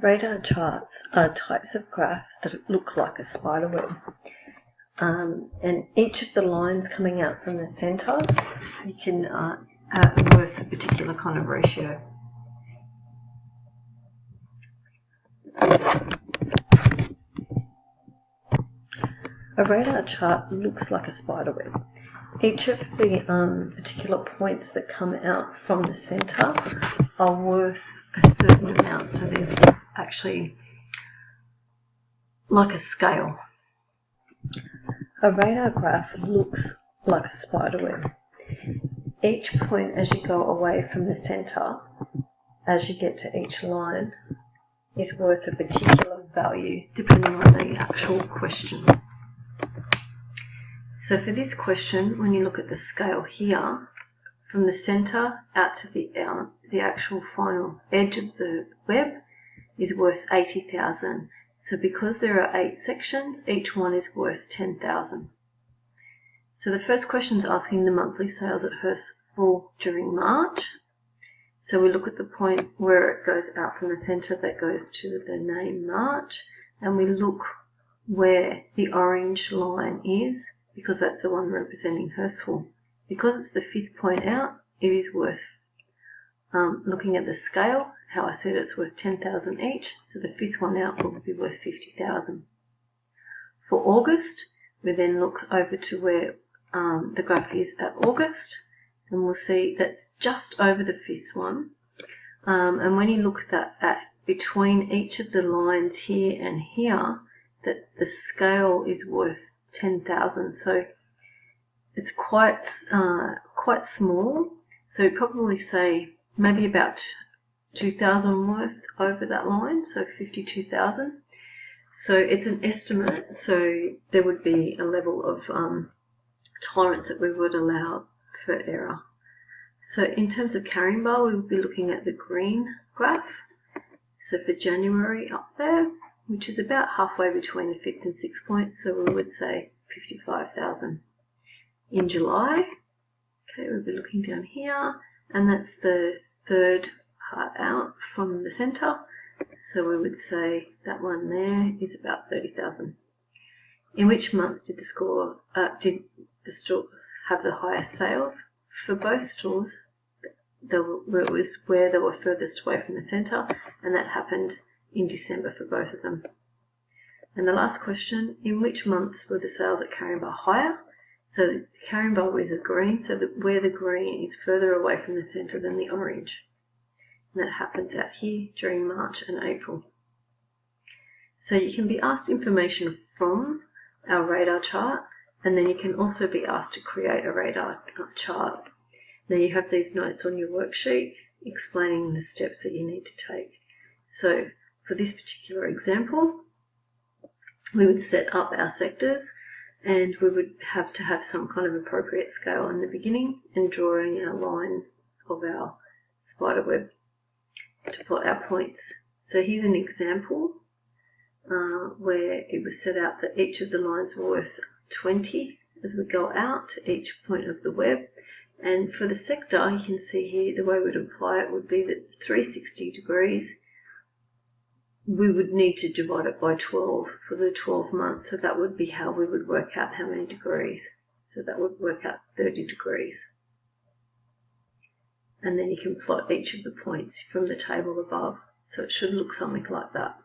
Radar charts are types of graphs that look like a spider web. And each of the lines coming out from the centre, you can worth a particular kind of ratio. A radar chart looks like a spider web. Each of the particular points that come out from the centre are worth a certain amount. So there's actually like a scale. A radar graph looks like a spider web. Each point as you go away from the centre, as you get to each line, is worth a particular value depending on the actual question. So for this question, when you look at the scale here, from the centre out to the actual final edge of the web is worth 80,000. So because there are 8 sections, each one is worth 10,000. So the first question is asking the monthly sales at Hurstville during March. So we look at the point where it goes out from the centre that goes to the name March, and we look where the orange line is, because that's the one representing Hurstville. Because it's the 5th point out, it is worth, looking at the scale, how I said it's worth 10,000 each, so the 5th one out will be worth 50,000. For August, we then look over to where the graph is at August, and we'll see that's just over the 5th one. And when you look at between each of the lines here and here, that the scale is worth 10,000. So it's quite small. So you'd probably say maybe about 2,000 worth over that line, so 52,000. So it's an estimate, so there would be a level of tolerance that we would allow for error. So in terms of carrying bar, we would be looking at the green graph. So for January up there, which is about halfway between the 5th and 6th point, so we would say 55,000. In July, okay, we'll be looking down here, and that's the 3rd part out from the centre, so we would say that one there is about 30,000. In which months did the stores have the highest sales? For both stores, it was where they were furthest away from the centre, and that happened in December for both of them. And the last question, in which months were the sales at Caringbah higher? So the Caringbah is a green, so where the green is further away from the centre than the orange. And that happens out here during March and April. So you can be asked information from our radar chart, and then you can also be asked to create a radar chart. Now you have these notes on your worksheet explaining the steps that you need to take. So for this particular example, we would set up our sectors, and we would have to have some kind of appropriate scale in the beginning and drawing our line of our spider web to plot our points. So here's an example where it was set out that each of the lines were worth 20 as we go out to each point of the web. And for the sector, you can see here the way we'd apply it would be that 360 degrees, we would need to divide it by 12 for the 12 months. So that would be how we would work out how many degrees. So that would work out 30 degrees. And then you can plot each of the points from the table above. So it should look something like that.